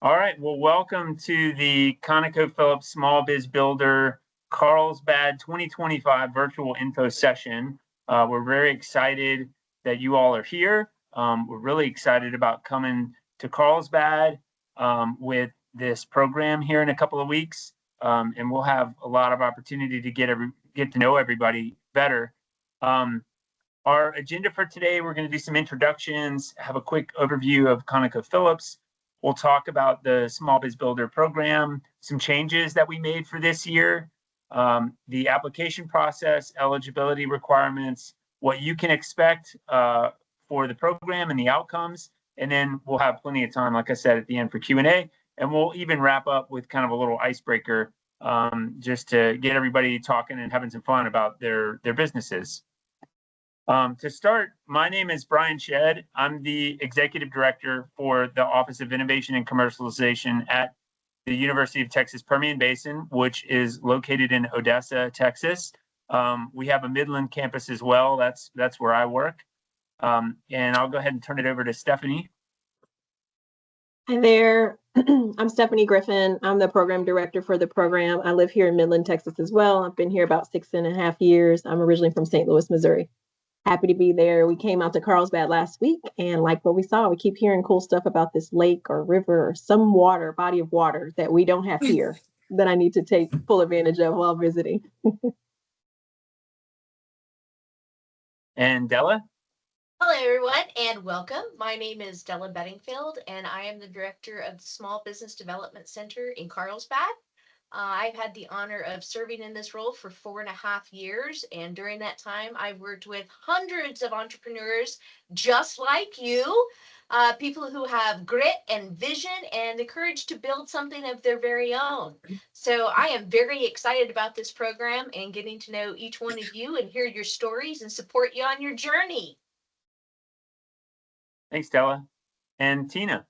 All right, well, welcome to the ConocoPhillips Small Biz Builder Carlsbad 2025 virtual info session. We're very excited that you all are here. We're really excited about coming to Carlsbad with this program here in a couple of weeks, and we'll have a lot of opportunity to get to know everybody better. Our agenda for today, we're going to do some introductions, have a quick overview of ConocoPhillips. We'll talk about the Small Biz Builder program, some changes that we made for this year, the application process, eligibility requirements, what you can expect for the program and the outcomes. And then we'll have plenty of time, like I said, at the end for Q&A. And we'll even wrap up with kind of a little icebreaker just to get everybody talking and having some fun about their businesses. To start, my name is Brian Shedd. I'm the Executive Director for the Office of Innovation and Commercialization at the University of Texas Permian Basin, which is located in Odessa, Texas. We have a Midland campus as well. That's where I work. And I'll go ahead and turn it over to Stephanie. Hi there. I'm Stephanie Griffin. I'm the program director for the program. I live here in Midland, Texas as well. I've been here about 6.5 years. I'm originally from St. Louis, Missouri. Happy to be there. We came out to Carlsbad last week and like what we saw, we keep hearing cool stuff about this lake or river or some body of water that we don't have here that I need to take full advantage of while visiting. And Della? Hello, everyone, and welcome. My name is Della Bedingfield, and I am the director of the Small Business Development Center in Carlsbad. I've had the honor of serving in this role for 4.5 years, and during that time, I've worked with hundreds of entrepreneurs just like you, people who have grit and vision and the courage to build something of their very own. So I am very excited about this program and getting to know each one of you and hear your stories and support you on your journey. Thanks, Della. And Tina?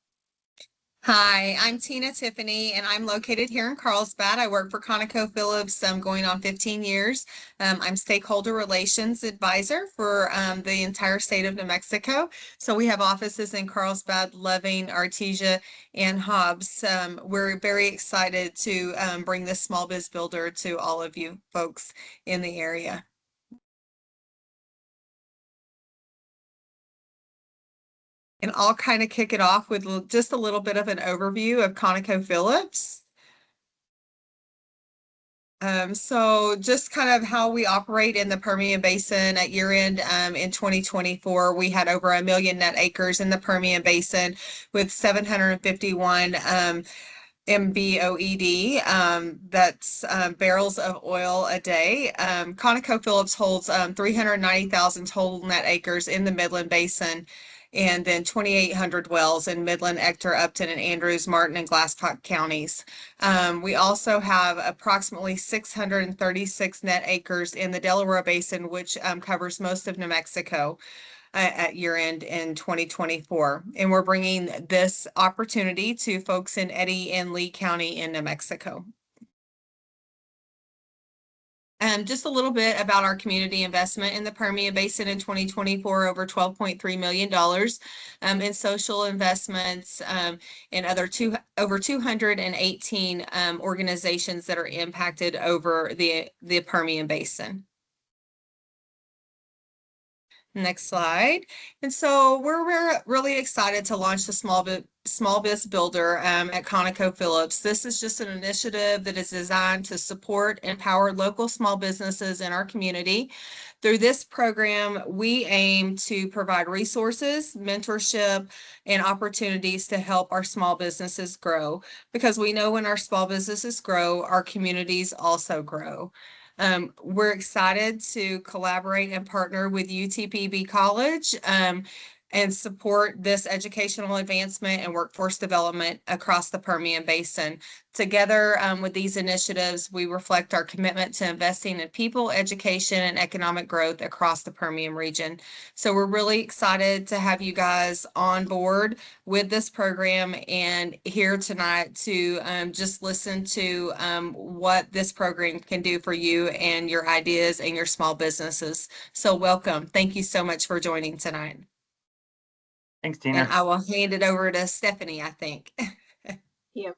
Hi, I'm Tina Tiffany, and I'm located here in Carlsbad. I work for ConocoPhillips. I'm going on 15 years. I'm stakeholder relations advisor for the entire state of New Mexico. So we have offices in Carlsbad, Loving, Artesia, and Hobbs. We're very excited to bring this Small Biz Builder to all of you folks in the area. And I'll kind of kick it off with just a little bit of an overview of ConocoPhillips. So just kind of how we operate in the Permian Basin at year end in 2024, we had over 1 million net acres in the Permian Basin with 751 MBOED, that's barrels of oil a day. ConocoPhillips holds 390,000 total net acres in the Midland Basin, and then 2,800 wells in Midland, Ector, Upton, and Andrews, Martin, and Glasscock counties. We also have approximately 636 net acres in the Delaware Basin, which covers most of New Mexico at year end in 2024. And we're bringing this opportunity to folks in Eddy and Lee County in New Mexico. Just a little bit about our community investment in the Permian Basin in 2024, over $12.3 million in social investments and over 218 organizations that are impacted over the Permian Basin. Next slide. And so we're really excited to launch the Small Biz Builder at ConocoPhillips. This is just an initiative that is designed to support and empower local small businesses in our community. Through this program, we aim to provide resources, mentorship, and opportunities to help our small businesses grow, because we know when our small businesses grow, our communities also grow. We're excited to collaborate and partner with UTPB College and support this educational advancement and workforce development across the Permian Basin. Together with these initiatives, we reflect our commitment to investing in people, education, and economic growth across the Permian region. So we're really excited to have you guys on board with this program and here tonight to just listen to what this program can do for you and your ideas and your small businesses. So welcome. Thank you so much for joining tonight. Thanks, Tina. And I will hand it over to Stephanie, I think. Yep.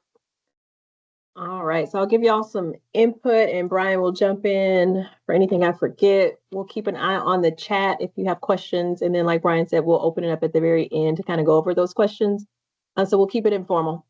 All right, so I'll give y'all some input and Brian will jump in for anything I forget. We'll keep an eye on the chat if you have questions. And then like Brian said, we'll open it up at the very end to kind of go over those questions. So we'll keep it informal.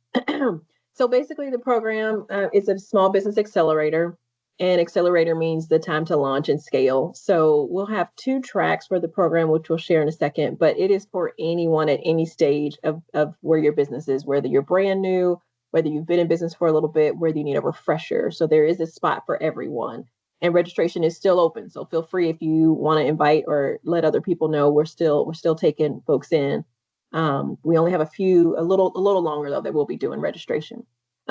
So basically the program is a small business accelerator, and accelerator means the time to launch and scale. So we'll have 2 tracks for the program, which we'll share in a second, but it is for anyone at any stage of where your business is, whether you're brand new, whether you've been in business for a little bit, whether you need a refresher. So there is a spot for everyone. And registration is still open. So feel free if you want to invite or let other people know we're still taking folks in. We only have a little longer though that we'll be doing registration.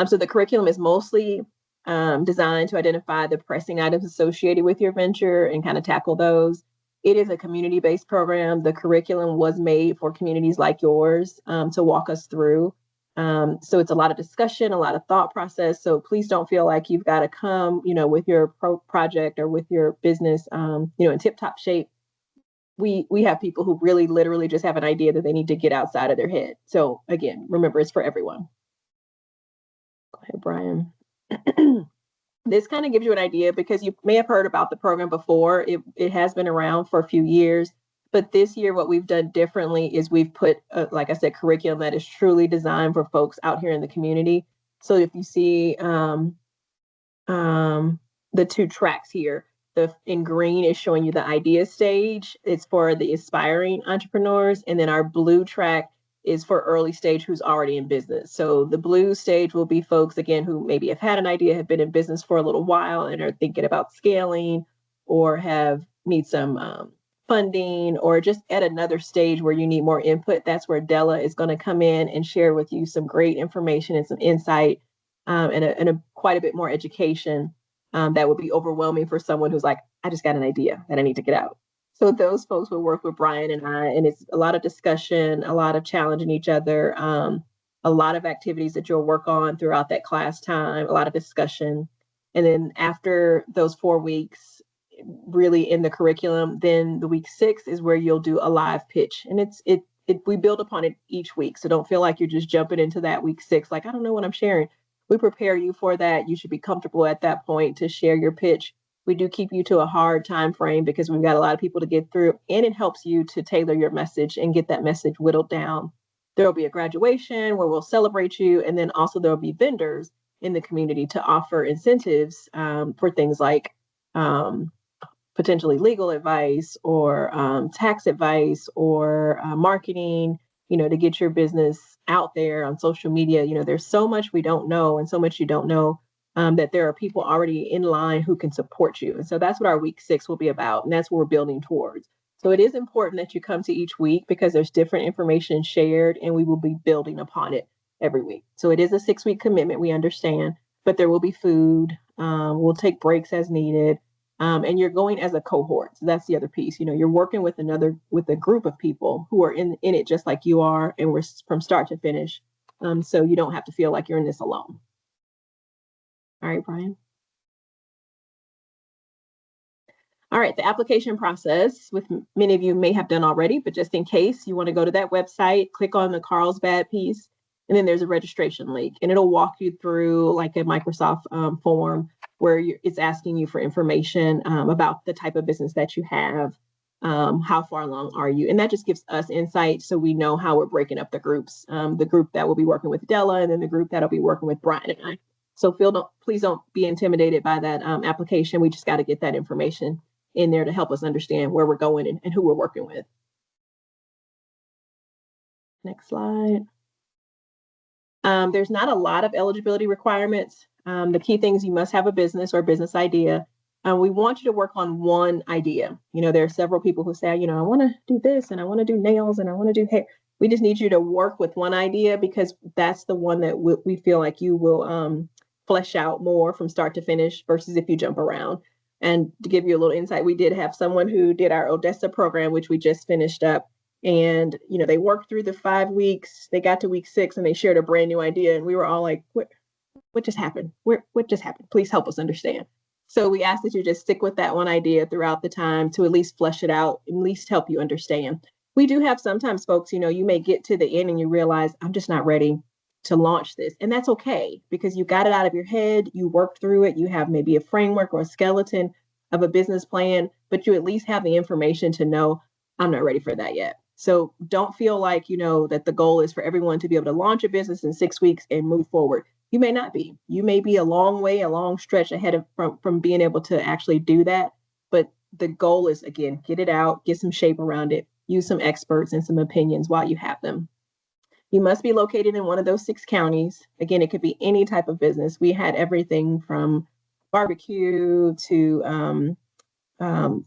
So the curriculum is mostly designed to identify the pressing items associated with your venture and kind of tackle those. It is a community-based program. The curriculum was made for communities like yours to walk us through. So it's a lot of discussion, a lot of thought process. So please don't feel like you've got to come, with your project or with your business, in tip-top shape. We have people who really literally just have an idea that they need to get outside of their head. So again, remember, it's for everyone. Go ahead, Brian. This kind of gives you an idea because you may have heard about the program before. It has been around for a few years. But this year, what we've done differently is we've put, like I said, curriculum that is truly designed for folks out here in the community. So if you see the 2 tracks here, in green is showing you the idea stage. It's for the aspiring entrepreneurs. And then our blue track is for early stage who's already in business. So the blue stage will be folks, again, who maybe have had an idea, have been in business for a little while and are thinking about scaling or need some funding or just at another stage where you need more input. That's where Della is going to come in and share with you some great information and some insight and quite a bit more education that would be overwhelming for someone who's like, I just got an idea that I need to get out. So those folks will work with Brian and I, and it's a lot of discussion, a lot of challenging each other, a lot of activities that you'll work on throughout that class time, a lot of discussion. And then after those 4 weeks, really in the curriculum, then the week 6 is where you'll do a live pitch. And we build upon it each week. So don't feel like you're just jumping into that week 6, like, I don't know what I'm sharing. We prepare you for that. You should be comfortable at that point to share your pitch. We do keep you to a hard time frame because we've got a lot of people to get through, and it helps you to tailor your message and get that message whittled down. There will be a graduation where we'll celebrate you, and then also there will be vendors in the community to offer incentives for things like potentially legal advice or tax advice or marketing, to get your business out there on social media. There's so much we don't know and so much you don't know that there are people already in line who can support you. And so that's what our week 6 will be about. And that's what we're building towards. So it is important that you come to each week because there's different information shared and we will be building upon it every week. So it is a 6-week commitment, we understand, but there will be food. We'll take breaks as needed. And you're going as a cohort. So that's the other piece. You're working with a group of people who are in it just like you are, and we're from start to finish. So you don't have to feel like you're in this alone. All right, Brian. All right, the application process, with many of you may have done already, but just in case, you want to go to that website, click on the Carlsbad piece, and then there's a registration link, and it'll walk you through like a Microsoft form where it's asking you for information about the type of business that you have, how far along are you, and that just gives us insight so we know how we're breaking up the groups, the group that will be working with Della and then the group that'll be working with Brian and I. So please don't be intimidated by that application. We just got to get that information in there to help us understand where we're going and who we're working with. Next slide. There's not a lot of eligibility requirements. The key things, you must have a business or business idea. We want you to work on one idea. There are several people who say, I want to do this and I want to do nails and I want to do hair. We just need you to work with one idea because that's the one that we feel like you will flesh out more from start to finish versus if you jump around. And to give you a little insight, we did have someone who did our Odessa program, which we just finished up. And, they worked through the 5 weeks, they got to week 6 and they shared a brand new idea. And we were all like, what just happened? What just happened? Please help us understand. So we ask that you just stick with that one idea throughout the time to at least flesh it out, at least help you understand. We do have sometimes folks, you may get to the end and you realize I'm just not ready. to launch this. And that's okay, because you got it out of your head, you worked through it, you have maybe a framework or a skeleton of a business plan, but you at least have the information to know, I'm not ready for that yet. So don't feel like, that the goal is for everyone to be able to launch a business in 6 weeks and move forward. You may not be. You may be a long stretch ahead of from being able to actually do that. But the goal is, again, get it out, get some shape around it, use some experts and some opinions while you have them. You must be located in one of those 6 counties. Again, it could be any type of business. We had everything from barbecue to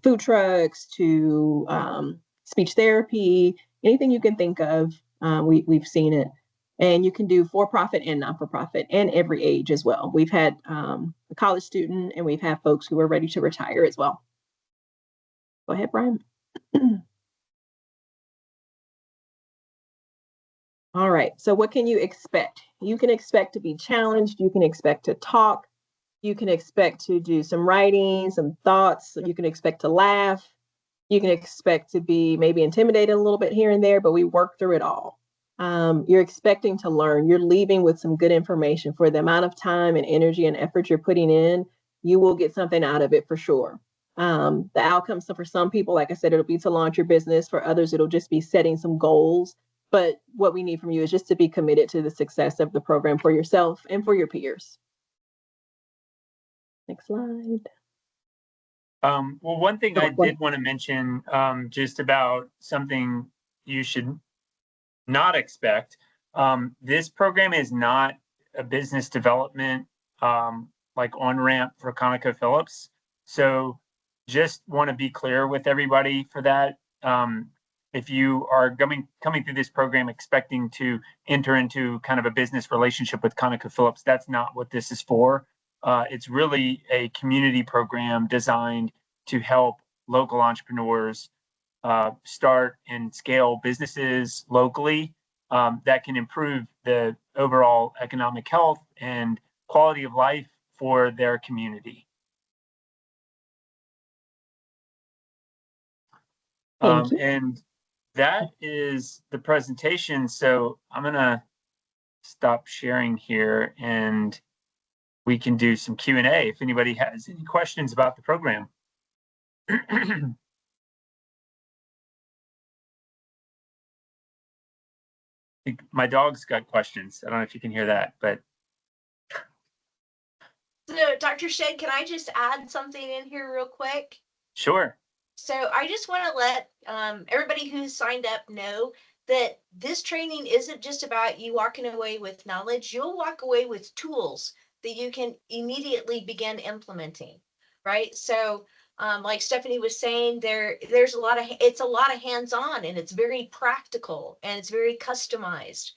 food trucks to speech therapy, anything you can think of. We've seen it. And you can do for-profit and not-for-profit and every age as well. We've had a college student, and we've had folks who are ready to retire as well. Go ahead, Brian. All right, so what can you expect? You can expect to be challenged. You can expect to talk. You can expect to do some writing, some thoughts. You can expect to laugh. You can expect to be maybe intimidated a little bit here and there, but we work through it all. You're expecting to learn. You're leaving with some good information. For the amount of time and energy and effort you're putting in, you will get something out of it for sure. The outcomes, so for some people, like I said, it'll be to launch your business. For others, it'll just be setting some goals. But what we need from you is just to be committed to the success of the program for yourself and for your peers. Next slide. Well, one thing I did want to mention, just about something you should not expect. This program is not a business development like on-ramp for ConocoPhillips. So just want to be clear with everybody for that. If you are coming through this program expecting to enter into kind of a business relationship with ConocoPhillips, that's not what this is for. It's really a community program designed to help local entrepreneurs start and scale businesses locally that can improve the overall economic health and quality of life for their community. And that is the presentation. So I'm going to stop sharing here and we can do some Q&A if anybody has any questions about the program. My dog's got questions. I don't know if you can hear that, but. So, Dr. Shedd, can I just add something in here real quick? Sure. So I just want to let everybody who's signed up know that this training isn't just about you walking away with knowledge. You'll walk away with tools that you can immediately begin implementing, right? So like Stephanie was saying, it's a lot of hands-on, and it's very practical, and it's very customized.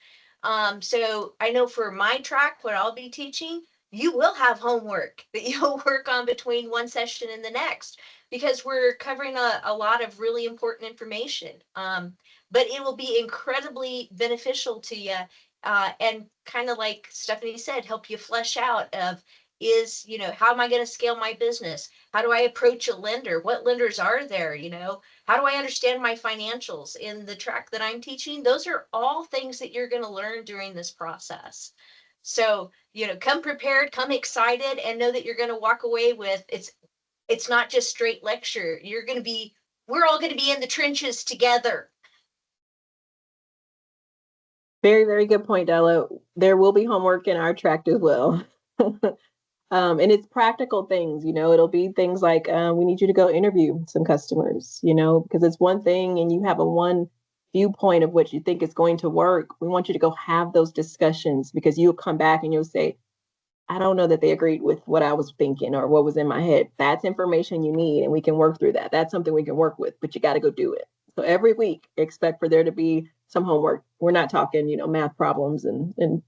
So I know for my track, what I'll be teaching, you will have homework that you'll work on between one session and the next, because we're covering a lot of really important information. But it will be incredibly beneficial to you, and kind of like Stephanie said, help you flesh out of how am I going to scale my business? How do I approach a lender? What lenders are there? How do I understand my financials in the track that I'm teaching? Those are all things that you're going to learn during this process. So, come prepared, come excited, and know that you're going to walk away with it's not just straight lecture. We're all going to be in the trenches together. Very, very good point, Della. There will be homework in our tract as well. And it's practical things, it'll be things like we need you to go interview some customers, because it's one thing and you have a one viewpoint of what you think is going to work. We want you to go have those discussions, because you'll come back and you'll say, I don't know that they agreed with what I was thinking or what was in my head. That's information you need, and we can work through that. That's something we can work with, but you got to go do it. So every week, expect for there to be some homework. We're not talking, math problems and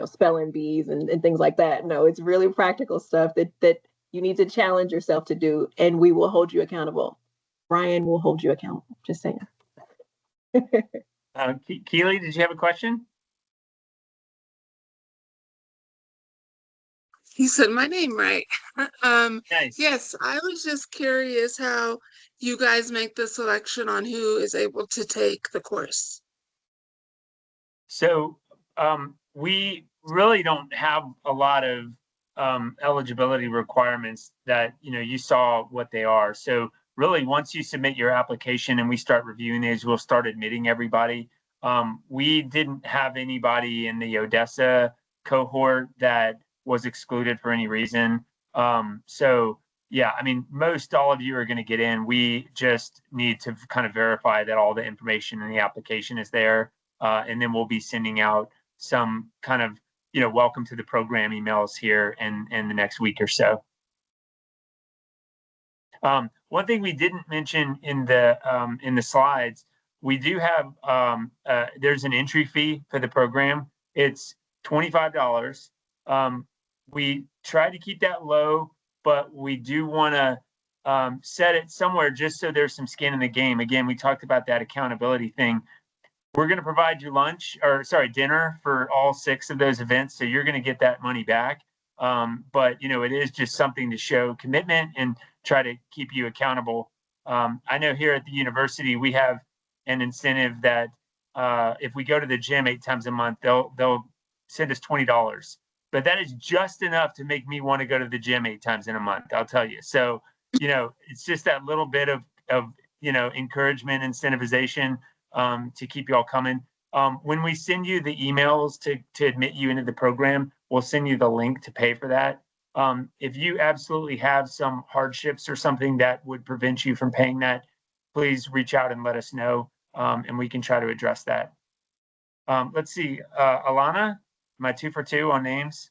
spelling bees and things like that. No, it's really practical stuff that you need to challenge yourself to do, and we will hold you accountable. Brian will hold you accountable. Just saying. Keely, did you have a question? You said my name right. Nice. Yes, I was just curious how you guys make the selection on who is able to take the course. So we really don't have a lot of eligibility requirements that, you saw what they are. So really, once you submit your application and we start reviewing these, we'll start admitting everybody. We didn't have anybody in the Odessa cohort that was excluded for any reason. So yeah, I mean, most all of you are going to get in. We just need to kind of verify that all the information in the application is there. And then we'll be sending out some kind of, welcome to the program emails here in the next week or so. One thing we didn't mention in the slides, we do have there's an entry fee for the program. It's $25. We try to keep that low, but we do want to set it somewhere just so there's some skin in the game. Again, we talked about that accountability thing. We're going to provide you dinner for all 6 of those events, so you're going to get that money back. But it is just something to show commitment and try to keep you accountable. I know here at the university we have an incentive that if we go to the gym 8 times a month, they'll send us $20. But that is just enough to make me want to go to the gym 8 times in a month, I'll tell you. So, it's just that little bit of encouragement, incentivization to keep you all coming. When we send you the emails to admit you into the program, we'll send you the link to pay for that. If you absolutely have some hardships or something that would prevent you from paying that, please reach out and let us know, and we can try to address that. Let's see, Alana, am I 2 for 2 on names?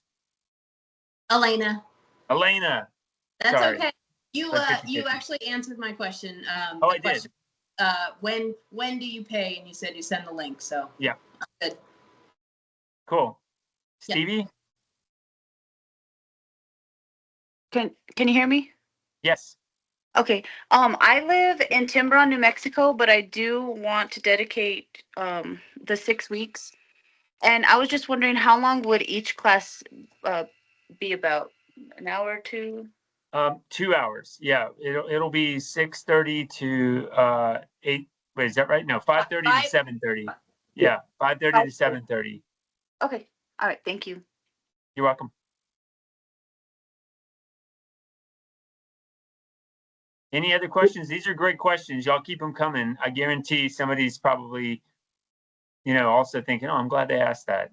Elena. That's Sorry. Okay. You actually answered my question. I did. When do you pay? And you said you send the link. So yeah, good. Cool. Stevie. Can you hear me? Yes. Okay. I live in Tiburon, New Mexico, but I do want to dedicate the 6 weeks. And I was just wondering, how long would each class be about? An hour or 2? 2 hours. Yeah, it'll be 6:30 to 8. Wait, is that right? No, 5:30 to 7:30. Yeah, 5:30 to 7:30. Okay. All right. Thank you. You're welcome. Any other questions? These are great questions. Y'all keep them coming. I guarantee somebody's probably, also thinking, "Oh, I'm glad they asked that."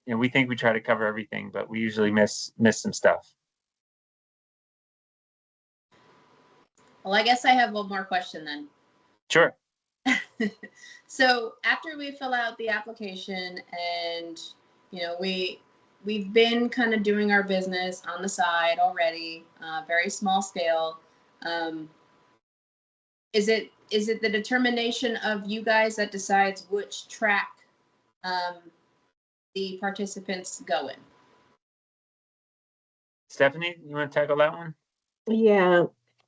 We think we try to cover everything, but we usually miss some stuff. Well, I guess I have one more question then. Sure. So after we fill out the application and, we've been kind of doing our business on the side already, very small scale. Is it the determination of you guys that decides which track the participants go in? Stephanie, you want to tackle that one? Yeah.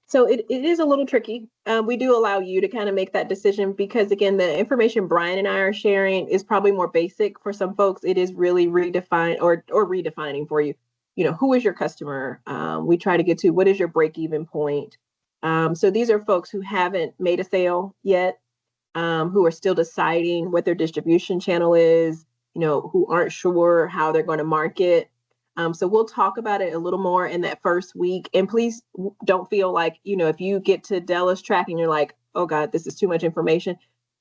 So it is a little tricky. We do allow you to kind of make that decision because, again, the information Brian and I are sharing is probably more basic for some folks. It is really redefined or redefining for you. Who is your customer? We try to get to what is your break-even point. So these are folks who haven't made a sale yet, who are still deciding what their distribution channel is, who aren't sure how they're going to market. So we'll talk about it a little more in that first week. And please don't feel like, if you get to Della's track and you're like, oh God, this is too much information,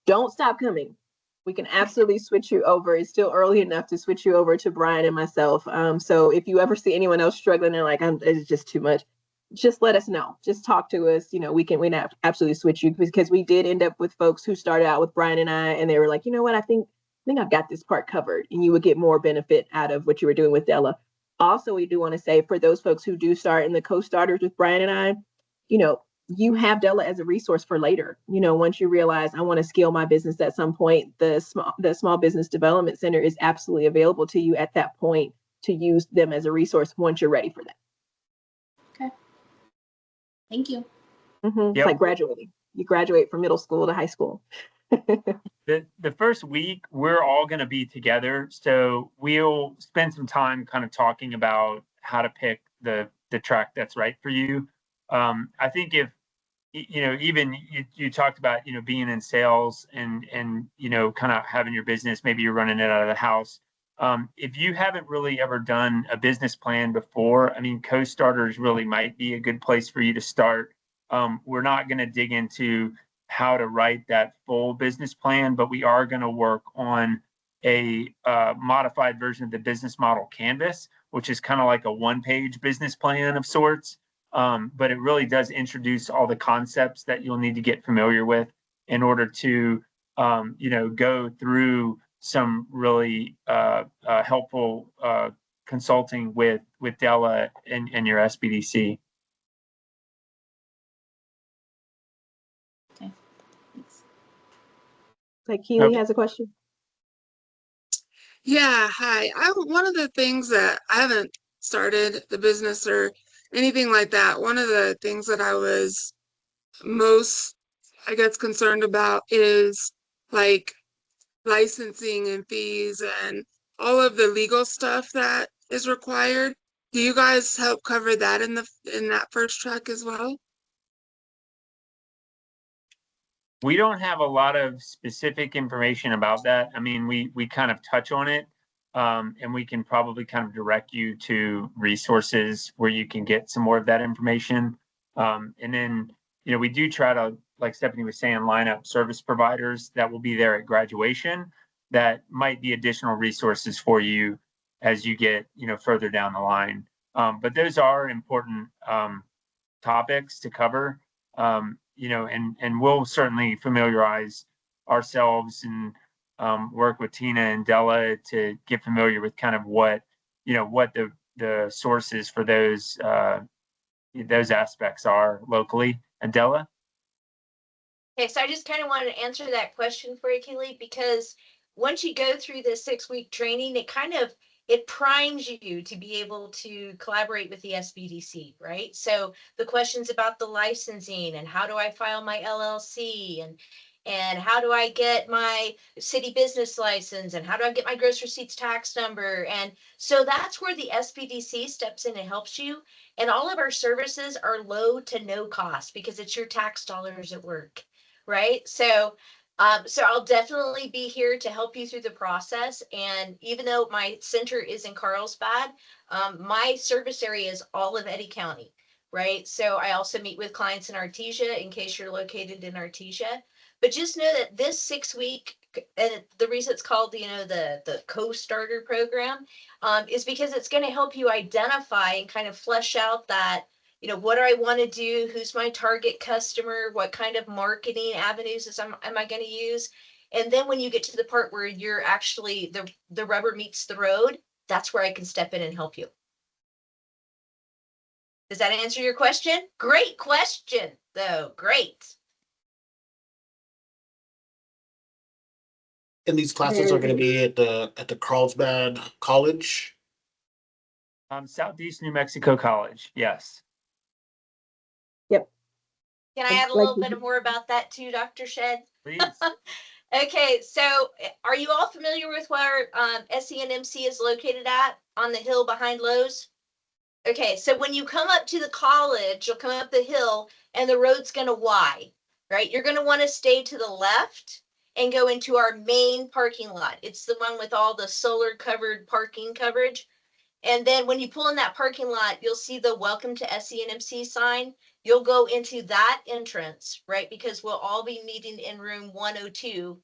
don't stop coming. We can absolutely switch you over. It's still early enough to switch you over to Brian and myself. So if you ever see anyone else struggling, they're like, it's just too much, just let us know. Just talk to us. We can absolutely switch you, because we did end up with folks who started out with Brian and I, and they were like, you know what, I think I've got this part covered, and you would get more benefit out of what you were doing with Della. Also, we do want to say for those folks who do start in the co-starters with Brian and I, you have Della as a resource for later. Once you realize I want to scale my business at some point, the Small Business Development Center is absolutely available to you at that point to use them as a resource once you're ready for that. Okay. Thank you. Mm-hmm. Yep. It's like graduating. You graduate from middle school to high school. The first week, we're all going to be together. So we'll spend some time kind of talking about how to pick the track that's right for you. I think if, even you talked about, being in sales and kind of having your business, maybe you're running it out of the house. If you haven't really ever done a business plan before, I mean, co-starters really might be a good place for you to start. We're not going to dig into how to write that full business plan, but we are going to work on a modified version of the business model canvas, which is kind of like a one-page business plan of sorts. But it really does introduce all the concepts that you'll need to get familiar with in order to, go through some really helpful consulting with Della and your SBDC. Okay, thanks. Like Keely Okay. has a question. Yeah, hi. One of the things that I haven't started the business or anything like that. One of the things that I was most, I guess, concerned about is like licensing and fees and all of the legal stuff that is required. Do you guys help cover that in that first track as well? We don't have a lot of specific information about that. I mean, we kind of touch on it, and we can probably kind of direct you to resources where you can get some more of that information. And then, we do try to, like Stephanie was saying, line up service providers that will be there at graduation that might be additional resources for you as you get, further down the line. But those are important topics to cover. And we'll certainly familiarize ourselves and work with Tina and Della to get familiar with kind of what the sources for those aspects are locally. And Della? Okay, so I just kind of wanted to answer that question for you, Keely, because once you go through this 6-week training, it primes you to be able to collaborate with the SBDC, right? So the questions about the licensing and how do I file my LLC and how do I get my city business license and how do I get my gross receipts tax number? And so that's where the SBDC steps in and helps you. And all of our services are low to no cost because it's your tax dollars at work, right? So I'll definitely be here to help you through the process. And even though my center is in Carlsbad, my service area is all of Eddy County, right? So I also meet with clients in Artesia in case you're located in Artesia. But just know that this 6-week, and the reason it's called, the co-starter program, is because it's going to help you identify and kind of flesh out that, what do I want to do? Who's my target customer? What kind of marketing avenues am I going to use? And then when you get to the part where you're actually the rubber meets the road, that's where I can step in and help you. Does that answer your question? Great question, though. Great. And these classes are going to be at the Carlsbad College. Southeast New Mexico College, yes. Yep. Can I add a little bit more about that too, Dr. Shed? Please. Okay, so are you all familiar with where SENMC is located at on the hill behind Lowe's? Okay, so when you come up to the college, you'll come up the hill and the road's going to Y, right? You're going to want to stay to the left and go into our main parking lot. It's the one with all the solar covered parking coverage. And then when you pull in that parking lot, you'll see the welcome to SENMC sign. You'll go into that entrance, right? Because we'll all be meeting in room 102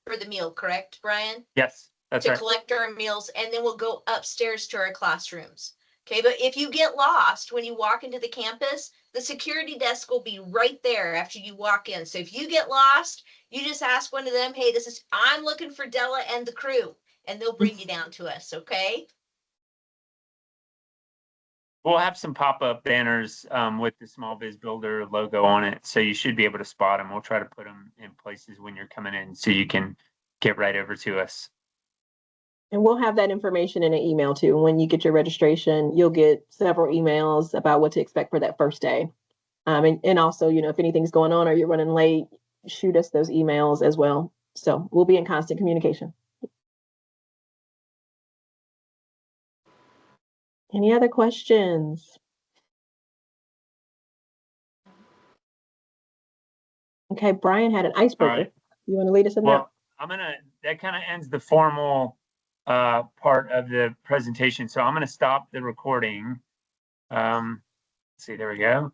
for the meal, correct, Brian? Yes, that's to right. collect our meals, and then we'll go upstairs to our classrooms. Okay, but if you get lost when you walk into the campus, the security desk will be right there after you walk in. So if you get lost, you just ask one of them, hey, I'm looking for Della and the crew, and they'll bring you down to us, okay? We'll have some pop-up banners with the Small Biz Builder logo on it, so you should be able to spot them. We'll try to put them in places when you're coming in so you can get right over to us. And we'll have that information in an email too. When you get your registration, you'll get several emails about what to expect for that first day. And also, if anything's going on or you're running late, shoot us those emails as well. So we'll be in constant communication. Any other questions? Okay, Brian had an icebreaker. All right. You want to lead us in Well, that? that kind of ends the formal part of the presentation. So I'm going to stop the recording. Let's see, there we go.